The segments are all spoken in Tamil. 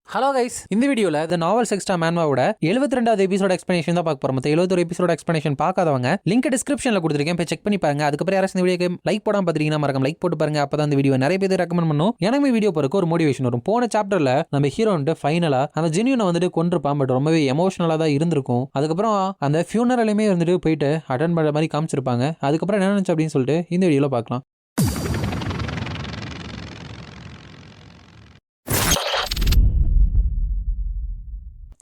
ஹலோ கைஸ், இந்த வீடியோவில் த நாவல் செக்ஸ்டா மேன்வாவோட 72வது எபிசோட எக்ஸ்பிளேஷன் தான் பார்க்க போறோம். மற்ற 71 எபிசோட எக்ஸ்பிளேஷன் பார்க்காதவங்க லிங்க் டிஸ்கிரிப்ஷனில் கொடுத்துருக்கேன், போய் செக் பண்ணி பாருங்க. அதுக்கப்புறம் யாராச்சும் இந்த வீடியோக்கு லைக் போடாம பார்த்துட்டீங்கன்னா மறக்காம லைக் போட்டு பாருங்க. அப்போ தான் இந்த வீடியோ நிறைய பேர் ரெக்கமெண்ட் பண்ணும். எனக்கு வீடியோ போறதுக்கு ஒரு மோட்டிவேஷன் வரும். போன சாப்டர்ல நம்ம ஹீரோ வந்துட்டு ஃபைனலா அந்த ஜெனியூனை வந்துட்டு கொண்டிருப்பான், பட் ரொம்பவே எமோஷனலாக தான் இருந்திருக்கும். அதுக்கப்புறம் அந்த ஃபியூனரலையுமே வந்துட்டு போயிட்டு அட்டன் பண்ணுற மாதிரி காமிச்சிருப்பாங்க. அதுக்கப்புறம் என்ன நினைச்சு அப்படின்னு சொல்லிட்டு இந்த வீடியோவில் பார்க்கலாம்.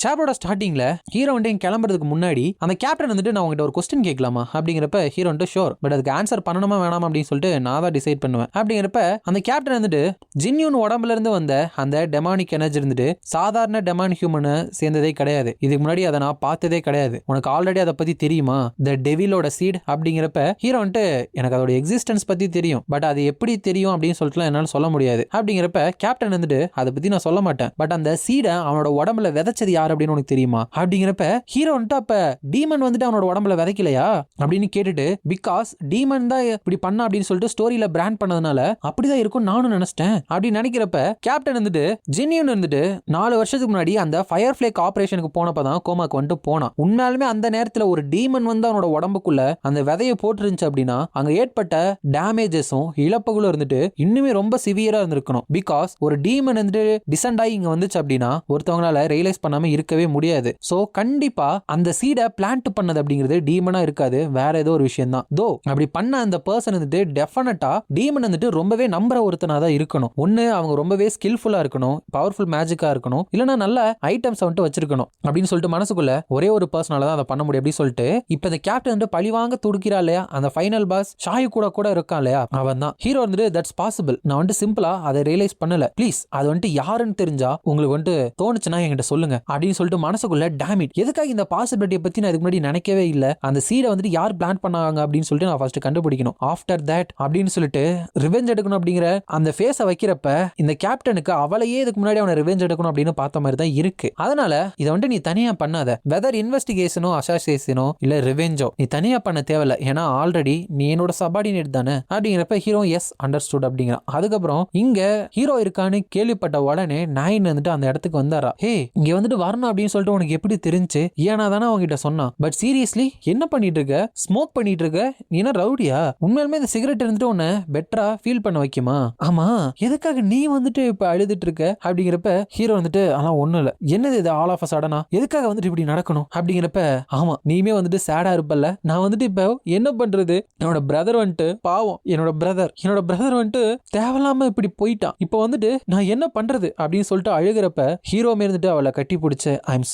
சாப்டரோட ஸ்டார்டிங்ல ஹீரோ வந்து கிளம்புறதுக்கு முன்னாடி அந்த கேப்டன் வந்துட்டு நான் உங்ககிட்ட ஒரு கொஸ்டின் கேட்கலாமா அப்படிங்கிறப்ப ஹீரோ வந்து ஷோர், பட் அதுக்கு ஆன்சர் பண்ணணுமா வேணாமா அப்படின்னு சொல்லிட்டு நான் தான் டிசைட் பண்ணுவேன். அப்படிங்கிறப்ப அந்த கேப்டன் வந்துட்டு ஜின்யூன் உடம்புல இருந்து வந்த அந்த டெமானிக் எனர்ஜி இருந்துட்டு சாதாரண டெமான் ஹியூமனை சேர்ந்ததே கிடையாது. இதுக்கு முன்னாடி அதை நான் பார்த்ததே கிடையாது. உனக்கு ஆல்ரெடி அதை பத்தி தெரியுமா, த டெவிலோட சீட் அப்படிங்கிறப்ப ஹீரோ வந்துட்டு எனக்கு அதோட எக்ஸிஸ்டன்ஸ் பத்தி தெரியும், பட் அது எப்படி தெரியும் அப்படின்னு சொல்லிட்டு என்னால சொல்ல முடியாது. அப்படிங்கிறப்ப கேப்டன் வந்துட்டு அதை பத்தி நான் சொல்ல மாட்டேன், பட் அந்த சீடை அவனோட உடம்புல விதைச்சது யார் அப்படின்னு உனக்கு தெரியுமா அப்படிங்கிறப்ப ஹீரோ வந்துட்டு அப்ப டீமன் வந்துட்டு அவனோட உடம்புல விதைக்கலையா அப்படின்னு கேட்டுட்டு, பிகாஸ் டீமன் தான் இப்படி பண்ண அப்படின்னு சொல்லிட்டு ஸ்டோரியில பிராண்ட் பண்ணதுனால அப்படிதான் இருக்கும் நானும் நினைச்சிட்டேன் அப்படின்னு நினைக்கிறப்ப கேப்டன் வந்துட்டு ஜெனியூன் வந்துட்டு 4 வருஷத்துக்கு முன்னாடி அந்த ஃபயர் ஃபிளேக் ஆபரேஷனுக்கு போனப்பதான் கோமாக்கு வந்துட்டு போனான். உண்மையாலுமே அந்த நேரத்துல ஒரு டீமன் வந்து அவனோட உடம்புக்குள்ள அந்த விதையை போட்டுருந்துச்சு அப்படின்னா அங்க ஏற்பட்ட டேமேஜஸும் இழப்புகளும் இருந்துட்டு இன்னுமே ரொம்ப சிவியரா இருந்திருக்கணும். பிகாஸ் ஒரு டீமன் வந்துட்டு டிசெண்ட் ஆகி இங்க வந்துச்சு அப்படின்னா ஒருத்தவங்களால ரியலைஸ் பண்ணாம இருக்கவே முடியாது. சோ கண்டிப்பா அந்த சீடை பிளான்ட் பண்ணது அப்படிங்கிறது டீமனா இருக்காது, வேற ஏதோ ஒரு விஷயம் தான். தோ அப்படி பண்ண அந்த பர்சன் வந்துட்டு டெஃபினட்டா டீமன் வந்துட்டு ரொம்பவே நம்புற ஒருத்தனா தான் இருக்கணும். ஒன்னு அவங்க ரொம்பவே ஸ்கில்ஃபுல்லா இருக்கணும், பவர்ஃபுல் மேஜிக்கா இருக்கணும், இல்லனா நல்ல ஐட்டம்ஸ் வந்துட்டு வச்சிருக்கணும் அப்படின்னு சொல்லிட்டு மனசுக்குள்ள ஒரே ஒரு பர்சனால தான் அதை பண்ண முடியும் அப்படின்னு சொல்லிட்டு இப்ப இந்த கேப்டன் வந்து பழிவாங்க துடிக்கிறா இல்லையா, அந்த ஃபைனல் பாஸ் ஷாயு கூட இருக்கான் இல்லையா, அவன் தான் ஹீரோ வந்து தட்ஸ் பாசிபிள், நான் வந்துட்டு சிம்பிளா அதை ரியலைஸ் பண்ணல, ப்ளீஸ் அது வந்துட்டு யாருன்னு தெரிஞ்சா உங்களுக்கு வந்துட்டு தோணுச்சுன்னா என்கிட்ட சொல்லுங்க அப்படின்னு சொல்லிட்டு மனசுக்குள்ள டேமிட் எதுக்காக இந்த பாசிபிலிட்டியை பத்தி நான் இதுக்கு முன்னாடி நினைக்கவே இல்லை, அந்த சீடை வந்துட்டு யார் பிளான் பண்ணாங்க அப்படின்னு சொல்லிட்டு நான் ஃபர்ஸ்ட் கண்டுபிடிக்கணும், ஆஃப்டர் தட் அப்படின்னு சொல்லிட்டு ரிவெஞ்ச் எடுக்கணும் அப்படிங்கிற அந்த ஃபேஸை வைக்கிறப்ப இந்த கேப்டனுக்கு அவளையே இதுக்கு முன்னாடி அவனை ரிவெஞ்ச் எடுக்கணும் அப்படின்னு பார்த்த மாதிரி தான் இருக்கு. அதனால இதை வந்துட்டு நீ தனியா பண்ணாத, வெதர் இன்வெஸ்டிகேஷனோ அசாசியேஷனோ இல்ல ரிவெஞ்சோ நீ தனியா பண்ண தேவையில்ல, ஏன்னா ஆல்ரெடி நீ என்னோட சபார்டினேட் தானே அப்படிங்கிறப்ப ஹீரோ எஸ் அண்டர்ஸ்டுட் அப்படிங்கிறான். அதுக்கப்புறம் இங்க ஹீரோ இருக்கான்னு கேள்விப்பட்ட உடனே நைன் வந்துட்டு அந்த இடத்துக்கு வந்தாரா, ஹே இங்க வந்துட்டு வரணும் அப்படின்னு சொல்லிட்டு உனக்கு எப்படி தெரிஞ்சு, ஏன்னா தானே அவங்ககிட்ட சொன்னான், பட் சீரியஸ்லி என்ன பண்ணிட்டு இருக்க, ஸ்மோக் பண்ணிட்டு இருக்க, நீ என்ன ரவுடியா, உண்மையிலுமே இந்த சிகரெட் இருந்துட்டு உன்னை பெட்டரா ஃபீல் பண்ண வைக்குமா, ஆமா எதுக்காக நீ வந்துட்டு இப்ப அழுதுட்டு இருக்க அப்படிங்கிறப்ப ஹீரோ வந்துட்டு அதெல்லாம் ஒண்ணும் இல்ல, என்னது இது ஆல் ஆஃப் சடனா எதுக்காக வந்துட்டு இப்படி நடக்கணும் அப்படிங்கிறப்ப, ஆமா நீமே வந்துட்டு சேடா இருப்பல்ல, நான் வந்துட்டு இப்ப என்ன பண்றது, என்னோட பிரதர் வந்துட்டு பாவம், என்னோட பிரதர் வந்துட்டு தேவையில்லாம இப்படி போயிட்டான், இப்ப வந்துட்டு நான் என்ன பண்றது அப்படின்னு சொல்லிட்டு அழுகிறப்ப ஹீரோமே இருந்துட்டு அவளை கட்டி பிடிச்சு ஐம்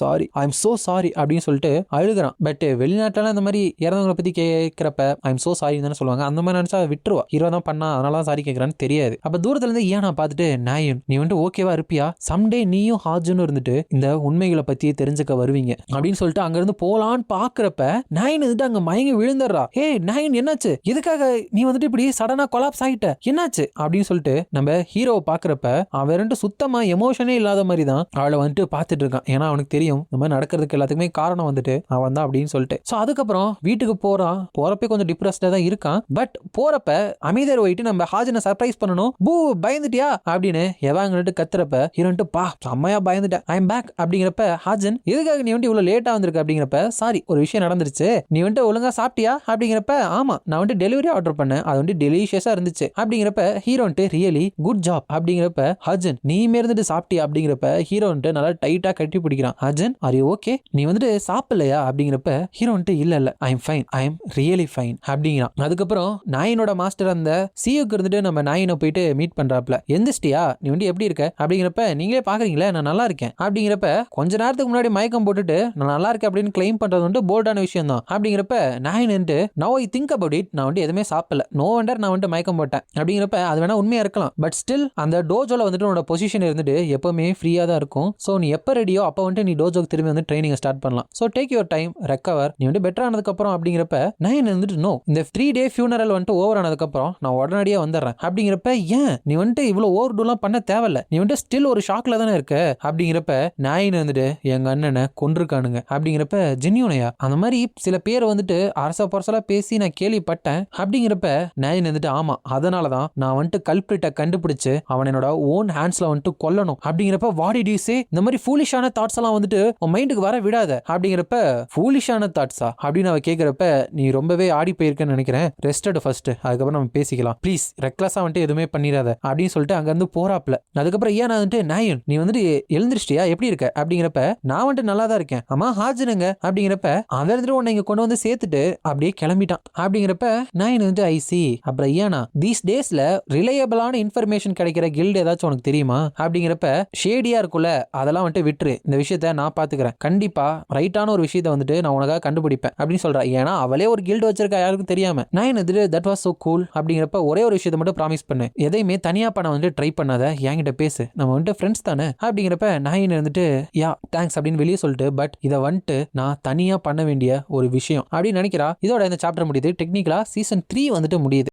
சோ சாரி அப்படின்னு சொல்லிட்டு அழுகிறான். பட் வெளிநாட்டுல இந்த மாதிரி இறந்தவங்களை பத்தி கேட்கிறப்ப ஐம் சோ சாரி தானே சொல்லுவாங்க, அந்த மாதிரி நினைச்சா விட்டுருவா, ஹீரோ தான் பண்ணா அதனால சாரி கேட்கறான்னு தெரியாது. அப்ப தூரத்துல இருந்து ஏன் நான் பார்த்துட்டு நாயன் நீ வந்துட்டு ஓகேவா இருப்பியா, சம்டே நீயும் ஹாஜுன்னு இருந்துட்டு இந்த உண்மைகளை பத்தி தெரிஞ்சுக்க வருவீங்க அப்படின்னு சொல்லிட்டு அங்க இருந்து போலான்னு பாக்குறப்ப நாயன் வந்துட்டு அங்க மயங்கி விழுந்துடுறா. ஹே நாயன் என்னாச்சு, எதுக்காக நீ வந்துட்டு இப்படி சடனா கொலாப்ஸ் ஆகிட்ட, என்னாச்சு அப்படின்னு சொல்லிட்டு நம்ம ஹீரோவை பாக்குறப்ப அவன் வந்துட்டு சுத்தமா எமோஷனே இல்லாத மாதிரி தான் அவளை வந்துட்டு பார்த்துட்டு இருக்கான். ஏன்னா அவனுக்கு தெரியும் இந்த மாதிரி நடக்கிறதுக்கு எல்லாத்துக்குமே காரணம் வந்துட்டு அவன் தான் அப்படின்னு சொல்லிட்டு. சோ அதுக்கப்புறம் வீட்டுக்கு போறப்ப கொஞ்சம் டிப்ரெஸ்டா தான் இருக்கான். பட் போறப்ப அமைதியர் போயிட்டு நம்ம ஹாஜனை சர்ப்ரைஸ் பண்ணணும், பூ பயந்துட்டியா அப்படின்னு எவாங்கிட்டு கத்துறப்ப ஹீரோன்ட்டு பா செம்மையா பயந்துட்டேன், ஐ எம் பேக் அப்படிங்கிறப்ப ஹாஜன் எதுக்காக நீ வந்துட்டு இவ்வளவு லேட்டா வந்திருக்க அப்படிங்கிறப்ப, சாரி ஒரு விஷயம் நடந்துருச்சு, நீ வந்துட்டு ஒழுங்கா சாப்பிட்டியா அப்படிங்கிறப்ப, ஆமா நான் வந்துட்டு டெலிவரி ஆர்டர் பண்ணேன், அது வந்துட்டு டெலிஷியஸா இருந்துச்சு அப்படிங்கிறப்ப ஹீரோன்ட்டு ரியலி குட் ஜாப் அப்படிங்கிறப்ப, ஹாஜன் நீ இருந்துட்டு சாப்பிட்டியா அப்படிங்கிறப்ப ஹீரோன்ட்டு நல்லா டைட்டா கட்டி பிடிக்கிறான். ஹாஜன் ஆர் யூ ஓகே, நீ வந்துட்டு சாப்பிடலையா அப்படிங்கிறப்ப ஹீரோ வந்துட்டு இல்ல I am fine, I am really fine அப்படிங்கிறான். அதுக்கப்புறம் நாயினோட மாஸ்டர் அந்த சியூக்கு இருந்துட்டு நம்ம நாயினை போயிட்டு மீட் பண்றாப்ல, எந்திரிச்சிட்டியா நீ வந்து எப்படி இருக்க அப்படிங்கிறப்ப, நீங்களே பாக்குறீங்களே நான் நல்லா இருக்கேன் அப்படிங்கிறப்ப, கொஞ்ச நேரத்துக்கு முன்னாடி மயக்கம் போட்டுட்டு நான் நல்லா இருக்கேன் அப்படின்னு கிளைம் பண்றது வந்து போல்டான விஷயம் தான் அப்படிங்கிறப்ப, நாயின் வந்துட்டு no I think about it, நான் வந்து எதுவுமே சாப்பிடல, நோ வண்டர் நான் வந்துட்டு மயக்கம் போட்டேன் அப்படிங்கிறப்ப, அது வேணா உண்மையா இருக்கலாம், பட் ஸ்டில் அந்த டோஜோல வந்துட்டு உன்னோட பொசிஷன் இருந்துட்டு எப்பவுமே ஃப்ரீயா தான் இருக்கும், சோ நீ எப்ப ரெடியோ அப்போ வந்துட்டு நீ டோஜோக்கு திரும்பி வந்து ட்ரைனிங் ஸ்டார்ட் பண்ணலாம். So take your time, recover, நீ வந்து பெட்டர் ஆனதுக்கு அப்புறம் அப்படிங்கிறப்ப நயன் வந்துட்டு நோ, இந்த 3 டே ஃபியூனரல் வந்துட்டு ஓவர் ஆனதுக்கு அப்புறம் நான் உடனடியே வந்துடுறேன் அப்படிங்கிறப்ப ஏன் நீ வந்துட்டு இவ்வளவு ஓவர் டூலாம் பண்ண தேவையில்ல, நீ வந்துட்டு ஸ்டில் ஒரு ஷாக்ல தானே இருக்க அப்படிங்கிறப்ப நயன் வந்துட்டு எங்க அண்ணனை கொன்றுக்கானுங்க அப்படிங்கிறப்ப ஜென்யூனையா அந்த மாதிரி சில பேர் வந்துட்டு அரச பரசலா பேசி நான் கேள்விப்பட்டேன் அப்படிங்கிறப்ப நயன் வந்துட்டு ஆமா அதனாலதான் நான் வந்துட்டு கல்பிரிட்ட கண்டுபிடிச்சு அவன் என்னோட ஓன் ஹேண்ட்ஸ்ல வந்துட்டு கொல்லணும் அப்படிங்கிறப்ப வாட் டிட் யூ சே, இந்த மாதிரி ஃபூலிஷான தாட்ஸ் எல்லாம் வந்துட்டு உன் மைண்டுக்கு வர விடாத அப்படிங்கிறப்ப ஃபூலிஷான தாட்ஸா அப்படின்னு அவ கேட்கிறப்ப நீ ரொம்பவே ஆடி போயிருக்கேன்னு நினைக்கிறேன், ரெஸ்டட் ஃபர்ஸ்ட், அதுக்கப்புறம் நம்ம பேசிக்கலாம் ப்ளீஸ், ரெக்லஸா வந்துட்டு எதுவுமே பண்ணிடாத அப்படின்னு சொல்லிட்டு அங்க இருந்து போறாப்ல. அதுக்கப்புறம் ஏன் நான் வந்துட்டு நயன் நீ வந்துட்டு எழுந்திருச்சியா எப்படி இருக்க அப்படிங்கிறப்ப நான் வந்துட்டு நல்லா தான் இருக்கேன், ஆமா ஹாஜனுங்க அப்படிங்கிறப்ப அவன் வந்துட்டு உன்னை இங்க கொண்டு வந்து சேர்த்துட்டு அப்படியே கிளம்பிட்டான் அப்படிங்கிறப்ப நயன் வந்துட்டு ஐசி அப்புறம் ஏன்னா தீஸ் டேஸ்ல ரிலையபிளான இன்ஃபர்மேஷன் கிடைக்கிற கில்டு ஏதாச்சும் உனக்கு தெரியுமா அப்படிங்கிறப்ப ஷேடியா இருக்குல்ல அதெல்லாம் வந்துட்டு விட்டுரு, இந்த விஷயத்த நான் பாத்துக்கிறேன், கண்டிப்பா ரைட்டான ஒரு விஷயத்த வந்துட்டு நான் உனக்காக கண்டுபிடிப்பேன் அப்படின்னு சொல்றா. ஏன்னா அவளே ஒரு கில்டு வச்சிருக்கா யாருக்கும் தெரியாம. நயன் வந்துட்டு தட் வாஸ் சோ கூல் அப்படிங்கிறப்ப ஒரே ஒரு விஷயத்த மட்டும் ப்ராமிஸ் பண்ணு, எதையுமே தனியா பண்ண வந்துட்டு ட்ரை பண்ணாத, என்கிட்ட பேசு, நம்ம வந்துட்டு ஃப்ரெண்ட்ஸ் தானே அப்படிங்கிறப்ப நயன் வந்துட்டு யா தேங்க்ஸ் அப்படின்னு வெளியே சொல்லிட்டு பட் இதை வந்துட்டு நான் தனியா பண்ண வேண்டிய ஒரு விஷயம் அப்படின்னு நினைக்கிறா. இதோட இந்த சாப்டர் முடியுது. டெக்னிக்கலா சீசன் 3 வந்துட்டு முடியுது.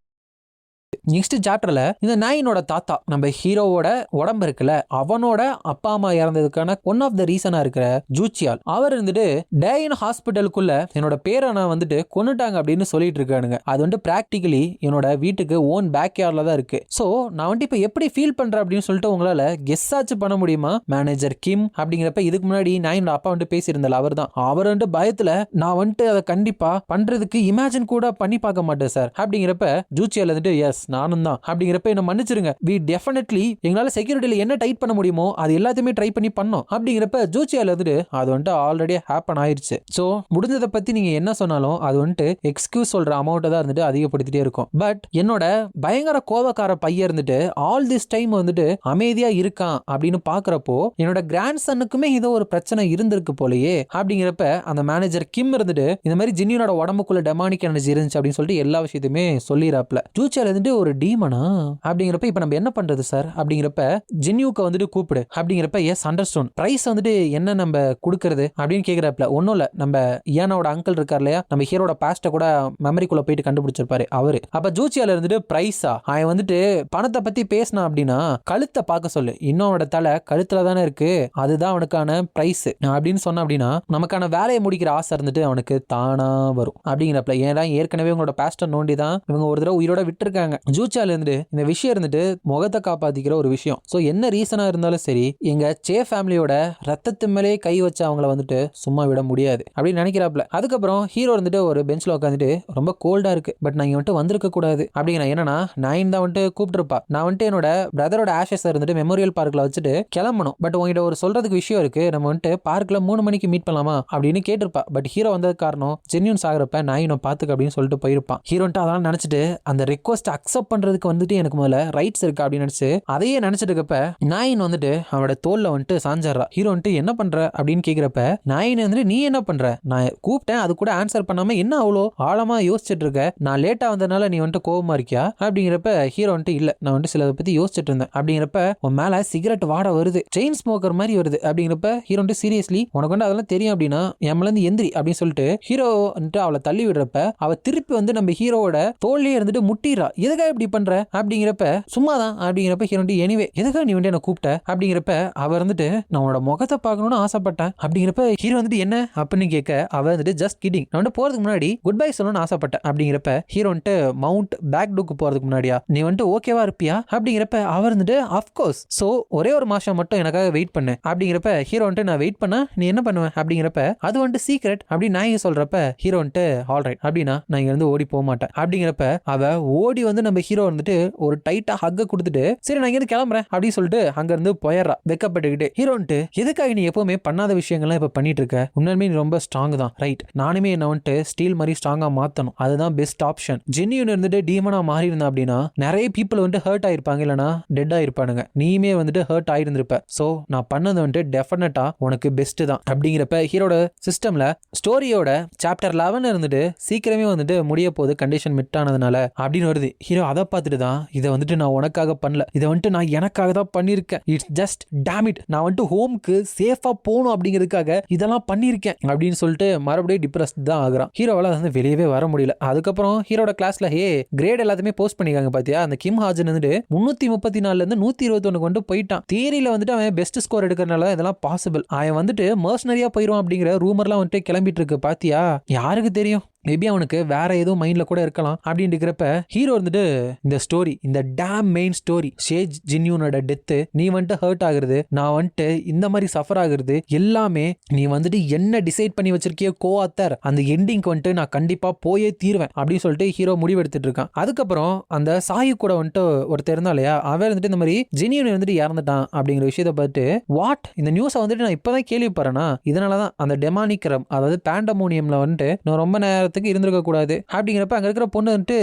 நெக்ஸ்ட் சாப்டர்ல இந்த நாயினோட தாத்தா நம்ம ஹீரோவோட உடம்பு இருக்குல்ல அவனோட அப்பா அம்மா இறந்ததுக்கான ஒன் ஆஃப் த ரீசனா இருக்கிற ஜூச்சியால் அவர் இருந்துட்டு டேயின் ஹாஸ்பிட்டலுக்குள்ள என்னோட பேரனை வந்துட்டு கொன்னுட்டாங்க அப்படின்னு சொல்லிட்டு இருக்கானுங்க. அது வந்துட்டு பிராக்டிகலி என்னோட வீட்டுக்கு ஓன் பேக் யார்ட்ல தான் இருக்கு. சோ நான் வந்துட்டு இப்ப எப்படி ஃபீல் பண்றேன் அப்படின்னு சொல்லிட்டு உங்களால கெஸ் ஆச்சு பண்ண முடியுமா? மேனேஜர் கிம் அப்படிங்கிறப்ப இதுக்கு முன்னாடி நாயினோட அப்பா வந்துட்டு பேசியிருந்தால அவர் தான். அவர் வந்துட்டு பயத்துல நான் வந்துட்டு அதை கண்டிப்பா பண்றதுக்கு இமேஜின் கூட பண்ணி பார்க்க மாட்டேன் சார் அப்படிங்கிறப்ப ஜூச்சியால் வந்துட்டு எஸ் நானும் தான் அப்படிங்கிறப்ப என்ன மன்னிச்சிருங்க, வி டெஃபினெட்லி எங்களால செக்யூரிட்டியில என்ன டைட் பண்ண முடியுமோ அது எல்லாத்தையுமே ட்ரை பண்ணி பண்ணோம் அப்படிங்கிறப்ப ஜூச்சியால வந்துட்டு அது வந்துட்டு ஆல்ரெடி ஹேப்பன் ஆயிருச்சு. ஸோ முடிஞ்சதை பத்தி நீங்க என்ன சொன்னாலும் அது வந்துட்டு எக்ஸ்கியூஸ் சொல்ற அமௌண்ட்டை தான் இருந்துட்டு அதிகப்படுத்திட்டே இருக்கும். பட் என்னோட பயங்கர கோபக்கார பையன் இருந்துட்டு ஆல் திஸ் டைம் வந்துட்டு அமைதியா இருக்கான் அப்படின்னு பாக்குறப்போ என்னோட கிராண்ட் சன்னுக்குமே ஏதோ ஒரு பிரச்சனை இருந்திருக்கு போலயே அப்படிங்கிறப்ப அந்த மேனேஜர் கிம் இருந்துட்டு இந்த மாதிரி ஜின்னியோட உடம்புக்குள்ள டெமானிக் எனர்ஜி இருந்துச்சு அப்படின்னு சொல்லிட்டு எல்லா விஷயத்தையுமே சொல்லிடுறாப்ல. ஜூச்சியால வந்துட்டு ஒரு டீமனா அப்படிங்கிறப்ப இப்ப நம்ம என்ன பண்றது சார் அப்படிங்கிறப்ப ஜின்யூக்கு வந்துட்டு கூப்பிடு அப்படிங்கிறப்ப எஸ் அண்டர்ஸ்டாண்ட் பிரைஸ் வந்துட்டு என்ன நம்ம கொடுக்கறது அப்படின்னு கேக்குறப்பல ஒன்னும் இல்ல நம்ம ஏனாவோட அங்கிள் இருக்கார் இல்லையா நம்ம ஹீரோட பாஸ்ட கூட மெமரிக்குள்ள போயிட்டு கண்டுபிடிச்சிருப்பாரு அவரு. அப்ப ஜூச்சியால இருந்துட்டு பிரைஸா அவன் வந்துட்டு பணத்தை பத்தி பேசினா அப்படின்னா கழுத்தை பார்க்க சொல்லு, இன்னொட தலை கழுத்துல தானே இருக்கு, அதுதான் அவனுக்கான பிரைஸ் அப்படின்னு சொன்ன அப்படின்னா நமக்கான வேலையை முடிக்கிற ஆசை இருந்துட்டு அவனுக்கு தானா வரும் அப்படிங்கிறப்பல. ஏன்னா ஏற்கனவே உங்களோட பாஸ்ட நோண்டி தான் இவங்க ஒரு தடவை உயிரோட விட்டுருக்காங்க. ஜூச்சியால இருந்து இந்த விஷயம் இருந்துட்டு முகத்தை காப்பாத்திக்கிற ஒரு விஷயம். சோ என்ன ரீசனா இருந்தாலும் சரி எங்க சே ஃபேமிலியோட ரத்தத்து மேலே கை வச்சு அவங்கள வந்துட்டு சும்மா விட முடியாது அப்படின்னு நினைக்கிறாப்ல. அதுக்கப்புறம் ஹீரோ இருந்துட்டு ஒரு பெஞ்ச்ல உட்காந்துட்டு ரொம்ப கோல்டா இருக்கு பட் நான் வந்துட்டு வந்திருக்க கூடாது அப்படிங்கிற. என்னன்னா நைன் தான் வந்துட்டு கூப்பிட்டுருப்பா, நான் வந்துட்டு என்னோட பிரதரோட ஆஷஸ் இருந்துட்டு மெமோரியல் பார்க்ல வச்சுட்டு கிளம்பணும், பட் உங்ககிட்ட ஒரு சொல்றதுக்கு விஷயம் இருக்கு, நம்ம வந்துட்டு பார்க்ல 3 மணிக்கு மீட் பண்ணலாமா அப்படின்னு கேட்டிருப்பா. பட் ஹீரோ வந்தது காரணம் ஜென்யூன் சாகிறப்ப நாயினை பாத்துக்க அப்படின்னு சொல்லிட்டு போயிருப்பான். ஹீரோன்ட்டு அதெல்லாம் நினைச்சிட்டு அந்த ரிக்வஸ்ட் அக்செப்ட் பண்றதுக்கு வந்துட்டு எனக்கு முதல்ல ரைட்ஸ் இருக்கு அப்படின்னு நினைச்சு அதையே நினைச்சிட்டு இருக்கப்ப நாயின் வந்துட்டு அவனோட தோல்ல வந்துட்டு சாஞ்சாரா. ஹீரோ வந்துட்டு என்ன பண்ற அப்படின்னு கேக்குறப்ப நாயின் வந்துட்டு நீ என்ன பண்ற, நான் கூப்பிட்டேன் அது கூட ஆன்சர் பண்ணாம என்ன அவ்வளோ ஆழமா யோசிச்சுட்டு இருக்க, நான் லேட்டா வந்ததுனால நீ வந்துட்டு கோவமா இருக்கியா அப்படிங்கிறப்ப ஹீரோ வந்துட்டு இல்ல நான் வந்துட்டு சிலதை பத்தி யோசிச்சுட்டு இருந்தேன் அப்படிங்கிறப்ப உன் மேல சிகரெட் வாட வருது, செயின் ஸ்மோக்கர் மாதிரி வருது அப்படிங்கிறப்ப ஹீரோ வந்துட்டு சீரியஸ்லி உனக்கு வந்து அதெல்லாம் தெரியும் அப்படின்னா என் மேல இருந்து எந்திரி அப்படின்னு சொல்லிட்டு ஹீரோ வந்துட்டு அவளை தள்ளி விடுறப்ப அவ திருப்பி வந்து நம்ம ஹீரோவோட தோல்லையே இருந்துட்டு முட்டிரா. எதுக்காக இப்படி பண்ற அப்படிங்கிறப்ப சும்மாதான் அப்படிங்கிறப்ப ஹீரோ எனிவே எதுக்காக நீ வந்து என்ன கூப்பிட்ட அப்படிங்கிறப்ப அவர் வந்துட்டு நான் உன்னோட முகத்தை பார்க்கணும்னு ஆசைப்பட்டேன் அப்படிங்கிறப்ப ஹீரோ வந்துட்டு என்ன அப்படின்னு கேட்க அவ வந்துட்டு ஜஸ்ட் கிடிங், நான் வந்து போறதுக்கு முன்னாடி குட் பை சொல்லணும்னு ஆசைப்பட்டேன் அப்படிங்கிறப்ப ஹீரோ வந்துட்டு மவுண்ட் பேக் டூக்கு போறதுக்கு முன்னாடியா நீ வந்துட்டு ஓகேவா இருப்பியா அப்படிங்கிறப்ப அவர் வந்துட்டு அஃப்கோர்ஸ் சோ ஒரே ஒரு மாசம் மட்டும் எனக்காக வெயிட் பண்ணு அப்படிங்கிறப்ப ஹீரோ வந்துட்டு நான் வெயிட் பண்ணா நீ என்ன பண்ணுவேன் அப்படிங்கிறப்ப அது வந்துட்டு சீக்ரெட் அப்படின்னு நான் சொல்றப்ப ஹீரோ வந்துட்டு ஆல்ரைட் அப்படின்னா நான் இங்க இருந்து ஓடி போக மாட்டேன் அப்படிங்கிறப்ப அவ ஓடி வந்து நம்ம ஹீரோ வந்துட்டு ஒரு டைட்டா ஹக்க கொடுத்துட்டு சரி நான் இங்க கிளம்புறேன் அப்படின்னு சொல்லிட்டு அங்க இருந்து போயிடுறா வெக்கப்பட்டுக்கிட்டு. ஹீரோன்ட்டு எதுக்காக நீ எப்பவுமே பண்ணாத விஷயங்கள்லாம் இப்ப பண்ணிட்டு இருக்க, உண்மையுமே நீ ரொம்ப ஸ்ட்ராங் தான் ரைட், நானுமே என்ன வந்துட்டு ஸ்டீல் மாதிரி ஸ்ட்ராங்கா மாத்தணும், அதுதான் பெஸ்ட் ஆப்ஷன். ஜென்யூன் இருந்துட்டு டீமனா மாறி இருந்தா அப்படின்னா நிறைய பீப்புள் வந்துட்டு ஹர்ட் ஆயிருப்பாங்க இல்லனா டெட் ஆயிருப்பானுங்க, நீயுமே வந்துட்டு ஹர்ட் ஆயிருந்திருப்ப. சோ நான் பண்ணது வந்துட்டு டெஃபினட்டா உனக்கு பெஸ்ட் தான் அப்படிங்கிறப்ப ஹீரோட சிஸ்டம்ல ஸ்டோரியோட சாப்டர் 11 இருந்துட்டு சீக்கிரமே வந்துட்டு முடிய போகுது கண்டிஷன் மிட் ஆனதுனால அப்படின்னு வருது. ஹீரோ அதை பார்த்துட்டு தான் இதை வந்துட்டு நான் உனக்காக பண்ணல, இதை வந்துட்டு நான் எனக்காக தான் பண்ணியிருக்கேன், இட்ஸ் ஜஸ்ட் டேம் இட், நான் வந்துட்டு ஹோம்க்கு சேஃபா போகணும் அப்படிங்கிறதுக்காக இதெல்லாம் பண்ணியிருக்கேன் அப்படின்னு சொல்லிட்டு மறுபடியும் டிப்ரெஸ்ட் தான் ஆகுறான். ஹீரோவால வந்து வெளியவே வர முடியல. அதுக்கப்புறம் ஹீரோட கிளாஸ்ல கிரேட் எல்லாத்தையுமே போஸ்ட் பண்ணிருக்காங்க பாத்தியா. அந்த கிம் ஹாஜன் வந்துட்டு 334 இருந்து 121 கொண்டு போயிட்டான். தியரியில வந்துட்டு அவன் பெஸ்ட் ஸ்கோர் எடுக்கிறதுனால இதெல்லாம் பாசிபிள். அவன் வந்துட்டு மர்சனரியா போயிடும் அப்படிங்கிற ரூமர்லாம் வந்துட்டு கிளம்பிட்டு இருக்கு பாத்தியா. யாருக்கு தெரியும், மேபி அவனுக்கு வேற ஏதோ மைண்ட்ல கூட இருக்கலாம். அப்படின்னு இருக்கிறப்ப ஹீரோ வந்துட்டு இந்த ஸ்டோரி, இந்த டேம் மெயின் ஸ்டோரி, ஷேஜ் ஜின்யூனோட டெத்து, நீ வந்துட்டு ஹர்ட் ஆகுறது, நான் வந்துட்டு இந்த மாதிரி சஃபர் ஆகுறது எல்லாமே நீ வந்துட்டு என்ன டிசைட் பண்ணி வச்சிருக்கிய கோ-ஆத்தர், அந்த எண்டிங்க்கு வந்துட்டு நான் கண்டிப்பா போயே தீர்வேன் அப்படின்னு சொல்லிட்டு ஹீரோ முடிவெடுத்துட்டு இருக்கான். அதுக்கப்புறம் அந்த சாயு கூட வந்துட்டு ஒருத்தர் இருந்தா இல்லையா, அவன் வந்துட்டு இந்த மாதிரி ஜின்யூன் வந்துட்டு இறந்துட்டான் அப்படிங்கிற விஷயத்த பார்த்து வாட், இந்த நியூஸை வந்துட்டு நான் இப்பதான் கேள்விப்படுறேன்னா, இதனாலதான் அந்த டெமானிக்ரம், அதாவது பேண்டமோனியம்ல வந்துட்டு நான் ரொம்ப நேரம் இருந்திருக்க கூடாது அப்படிங்கிறப்ப அங்க இருக்கிற பொண்ணு வந்துட்டு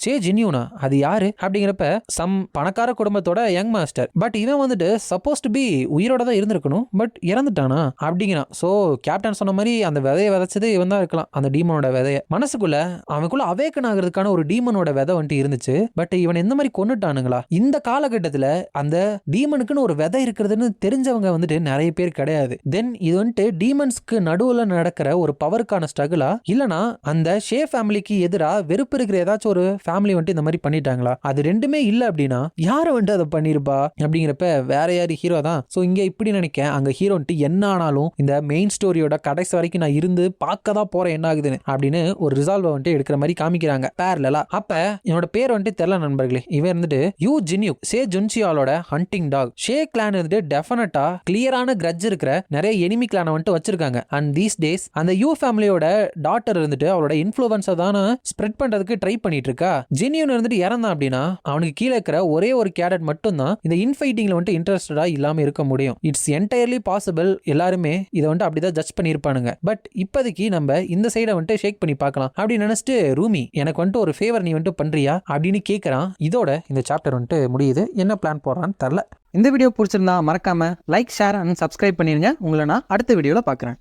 சே ஜின்யூனா அது யாரு அப்படிங்கிறப்ப சம் பணக்கார குடும்பத்தோட யங் மாஸ்டர், பட் இவன் வந்துட்டு சப்போஸ் டு பி உயிரோட தான் இருந்திருக்கணும், பட் இறந்துட்டானா அப்படிங்கிறான். சோ கேப்டன் சொன்ன மாதிரி அந்த விதையை விதைச்சது இவன் தான் இருக்கலாம், அந்த டீமனோட விதைய. மனசுக்குள்ள அவனுக்குள்ள அவேக்கன் ஆகிறதுக்கான ஒரு டீமனோட விதை வந்துட்டு இருந்துச்சு, பட் இவன் எந்த மாதிரி கொன்னுட்டானுங்களா. இந்த காலகட்டத்துல அந்த டீமனுக்குன்னு ஒரு விதை இருக்கிறதுன்னு தெரிஞ்சவங்க வந்துட்டு நிறைய பேர் கிடையாது. தென் இது வந்துட்டு டீமன்ஸ்க்கு நடுவுல நடக்கிற ஒரு பவருக்கான ஸ்ட்ரகிளா, இல்லனா அந்த ஷே ஃபேமிலிக்கு எதிரா வெறுப்பு இருக்கிற ஏதாச்சும் ஒரு ஃபேமிலி வந்துட்டு இந்த மாதிரி பண்ணிட்டாங்களா. அது ரெண்டுமே இல்ல அப்படின்னா யாரை வந்துட்டு அதை பண்ணிருப்பா அப்படிங்கிறப்ப வேற யாரு, ஹீரோ தான். சோ இங்க இப்படி நினைக்க, அங்க ஹீரோ வந்துட்டு என்ன ஆனாலும் இந்த மெயின் ஸ்டோரியோட கடைசி வரைக்கும் நான் இருந்து பார்க்க தான் போறேன் என்ன ஆகுதுன்னு அப்படின்னு ஒரு ரிசால்வ் வந்துட்டு எடுக்கிற மாதிரி காமிக்கிறாங்க பேரலா. அப்ப என்னோட பேர் வந்துட்டு தெரியல நண்பர்களே, இவன் இருந்துட்டு யூ ஜின்யூ, ஷே ஜுன்சியாலோட ஹண்டிங் டாக். ஷே கிளான் வந்துட்டு டெஃபினட்டா கிளியரான கிரட்ஜ் இருக்கிற நிறைய எனிமி கிளானை வந்துட்டு வச்சிருக்காங்க. அண்ட் தீஸ் டேஸ் அந்த யூ ஃபேமிலியோட டாட்டர் இருந்துட்டு அவளோட இன்ஃப்ளூவன்ஸை தானே ஸ்ப்ரெட் பண்றதுக்கு ட்ரை பண்ணிட்டு இருக்கா. ஜின்யூன் இருந்துட்டு இறந்தான் அப்படின்னா அவனுக்கு கீழே இருக்கிற ஒரே ஒரு கேடட் மட்டும் தான் இந்த இன்ஃபைட்டிங்ல வந்துட்டு இன்ட்ரெஸ்டடா இல்லாம இருக்க முடியும். It's entirely possible. எல்லாருமே இதை வந்துட்டு அப்படிதான் ஜட்ஜ் பண்ணியிருப்பானுங்க. பட் இப்போதைக்கு நம்ம இந்த சைடை வந்துட்டு ஷேக் பண்ணி பார்க்கலாம் அப்படின்னு நினைச்சிட்டு ரூமி எனக்கு வந்துட்டு ஒரு ஃபேவர் நீ வந்துட்டு பண்றியா அப்படின்னு கேட்கறான். இதோட இந்த சாப்டர் வந்துட்டு முடியுது. என்ன பிளான் போடுறான்னு தெரியல. இந்த வீடியோ பிடிச்சிருந்தா மறக்காம லைக், ஷேர் அண்ட் சப்ஸ்கிரைப் பண்ணிருங்க. உங்களை நான் அடுத்த வீடியோல பார்க்குறேன்.